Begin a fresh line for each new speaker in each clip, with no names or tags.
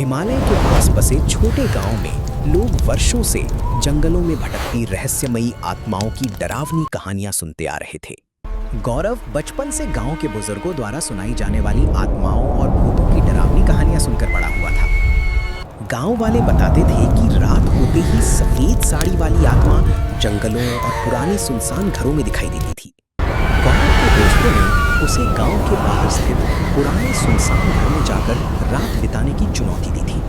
हिमालय के पास बसे छोटे गांव में लोग वर्षों से जंगलों में भटकती रहस्यमयी आत्माओं की डरावनी कहानियां सुनते आ रहे थे। गौरव बचपन से गांव के बुजुर्गों द्वारा सुनाई जाने वाली आत्माओं और भूतों की डरावनी कहानियां सुनकर बड़ा हुआ था। गांव वाले बताते थे कि रात होते ही सफेद साड़ी वाली आत्मा जंगलों और पुराने सुनसान घरों में दिखाई देती थी। गौरव के दोस्तों ने उसे गांव के बाहर स्थित पुराने सुनसान घर में जाकर रात बिताने की चुनौती दी थी।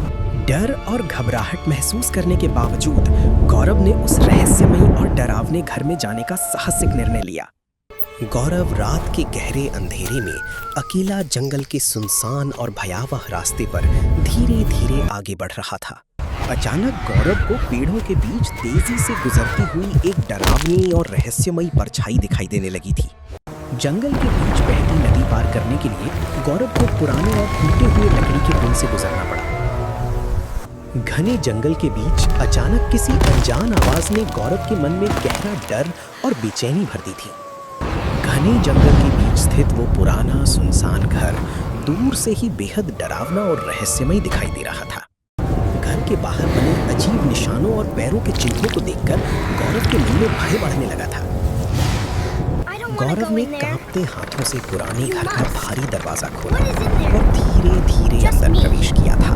डर और घबराहट महसूस करने के बावजूद गौरव ने उस रहस्यमयी और डरावने घर में जाने का साहसिक निर्णय लिया। गौरव रात के गहरे अंधेरे में अकेला जंगल के सुनसान और भयावह रास्ते पर धीरे धीरे आगे बढ़ रहा था। अचानक गौरव को पेड़ों के बीच तेजी से गुजरती हुई एक डरावनी और रहस्यमयी परछाई दिखाई देने लगी थी। जंगल के बीच बहती नदी पार करने के लिए गौरव को पुराने और टूटे हुए लकड़ी के पुल से गुजरना पड़ा। घने जंगल के बीच अचानक किसी अनजान आवाज ने गौरव के मन में गहरा डर और बेचैनी भर दी थी। घने जंगल के बीच स्थित वो पुराना सुनसान घर दूर से ही बेहद डरावना और रहस्यमयी दिखाई दे रहा था। घर के बाहर बने अजीब निशानों और पैरों के चिन्हों को देखकर गौरव के मन में भय बढ़ने लगा था। गौरव ने कांपते हाथों से पुराने घर का भारी दरवाजा खोला और धीरे धीरे अंदर प्रवेश किया था।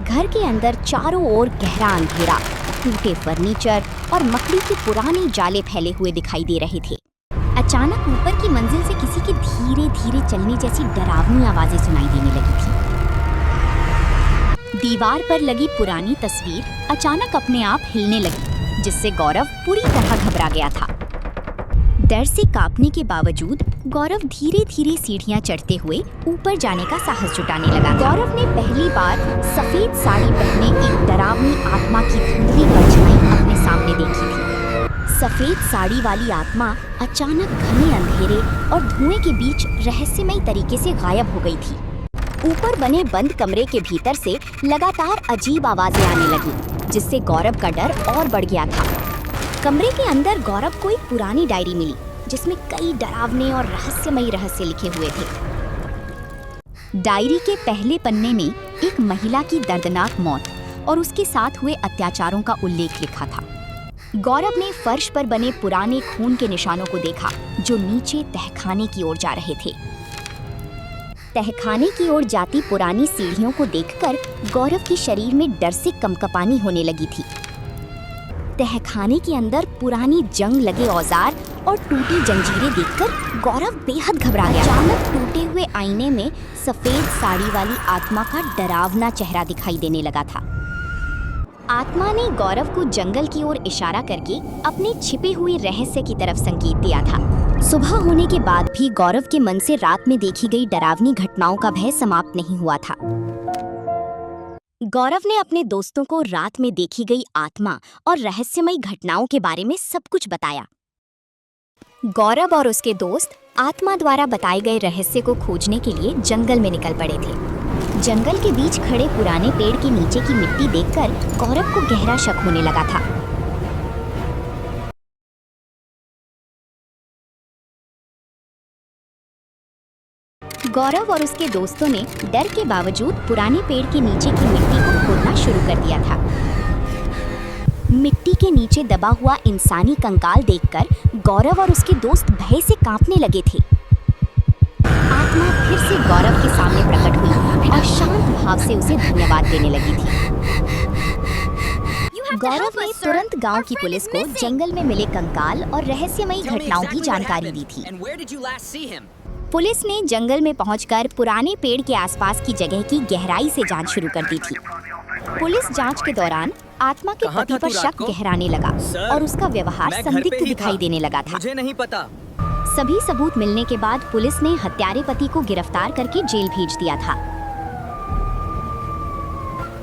घर के अंदर चारों ओर गहरा अंधेरा, टूटे फर्नीचर और मकड़ी के पुराने जाले फैले हुए दिखाई दे रहे थे। अचानक ऊपर की मंजिल से किसी की धीरे धीरे चलने जैसी डरावनी आवाजें सुनाई देने लगी थी। दीवार पर लगी पुरानी तस्वीर अचानक अपने आप हिलने लगी, जिससे गौरव पूरी तरह घबरा गया था। डर से कांपने के बावजूद गौरव धीरे धीरे सीढ़ियां चढ़ते हुए ऊपर जाने का साहस जुटाने लगा। गौरव ने पहली बार सफेद साड़ी पहने एक डरावनी आत्मा की धुंधली परछाई अपने सामने देखी थी। सफेद साड़ी वाली आत्मा अचानक घने अंधेरे और धुएं के बीच रहस्यमयी तरीके से गायब हो गई थी। ऊपर बने बंद कमरे के भीतर से लगातार अजीब आवाजें आने लगी, जिससे गौरव का डर और बढ़ गया था। कमरे के अंदर गौरव को एक पुरानी डायरी मिली, जिसमें कई डरावने और रहस्यमयी रहस्य लिखे हुए थे। डायरी के पहले पन्ने में एक महिला की दर्दनाक मौत और उसके साथ हुए अत्याचारों का उल्लेख लिखा था। गौरव ने फर्श पर बने पुराने खून के निशानों को देखा, जो नीचे तहखाने की ओर जा रहे थे। तहखाने की ओर जाती पुरानी सीढ़ियों को देखकर गौरव के शरीर में डर से कंपकपानी होने लगी थी। तहखाने के अंदर पुरानी जंग लगे औजार और टूटी जंजीरें देखकर गौरव बेहद घबरा गया। अचानक टूटे हुए आईने में सफेद साड़ी वाली आत्मा का डरावना चेहरा दिखाई देने लगा था। आत्मा ने गौरव को जंगल की ओर इशारा करके अपने छिपे हुए रहस्य की तरफ संकेत दिया था। सुबह होने के बाद भी गौरव के मन से रात में देखी गई डरावनी घटनाओं का भय समाप्त नहीं हुआ था। गौरव ने अपने दोस्तों को रात में देखी गई आत्मा और रहस्यमयी घटनाओं के बारे में सब कुछ बताया। गौरव और उसके दोस्त आत्मा द्वारा बताए गए रहस्य को खोजने के लिए जंगल में निकल पड़े थे। जंगल के बीच खड़े पुराने पेड़ के नीचे की मिट्टी देखकर गौरव को गहरा शक होने लगा था। गौरव और उसके दोस्तों ने डर के बावजूद पुराने पेड़ के नीचे की मिट्टी को खोदना शुरू कर दिया था। मिट्टी के नीचे दबा हुआ इंसानी कंकाल देखकर गौरव और उसके दोस्त भय से कांपने लगे थे। आत्मा फिर से गौरव के सामने प्रकट हुई और शांत भाव से उसे धन्यवाद देने लगी थी। गौरव ने तुरंत गांव की पुलिस को जंगल में मिले कंकाल और रहस्यमयी घटनाओं की जानकारी दी थी। पुलिस ने जंगल में पहुंचकर पुराने पेड़ के आसपास की जगह की गहराई से जांच शुरू कर दी थी। पुलिस जांच के दौरान आत्मा के पति पर शक गहराने लगा और उसका व्यवहार संदिग्ध दिखाई देने लगा था।
मुझे नहीं पता।
सभी सबूत मिलने के बाद पुलिस ने हत्यारे पति को गिरफ्तार करके जेल भेज दिया था।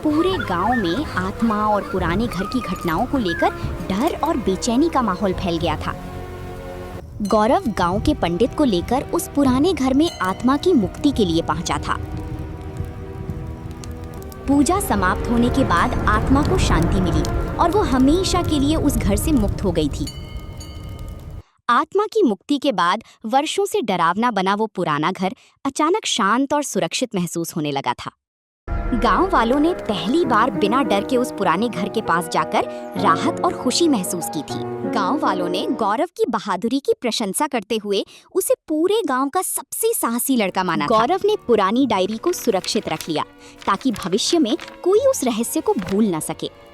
पूरे गांव में आत्मा और पुराने घर की घटनाओं को लेकर डर और बेचैनी का माहौल फैल गया था। गौरव गांव के पंडित को लेकर उस पुराने घर में आत्मा की मुक्ति के लिए पहुंचा था। पूजा समाप्त होने के बाद आत्मा को शांति मिली और वो हमेशा के लिए उस घर से मुक्त हो गई थी। आत्मा की मुक्ति के बाद वर्षों से डरावना बना वो पुराना घर अचानक शांत और सुरक्षित महसूस होने लगा था। गांव वालों ने पहली बार बिना डर के उस पुराने घर के पास जाकर राहत और खुशी महसूस की थी। गांव वालों ने गौरव की बहादुरी की प्रशंसा करते हुए उसे पूरे गांव का सबसे साहसी लड़का माना था। गौरव ने पुरानी डायरी को सुरक्षित रख लिया ताकि भविष्य में कोई उस रहस्य को भूल न सके।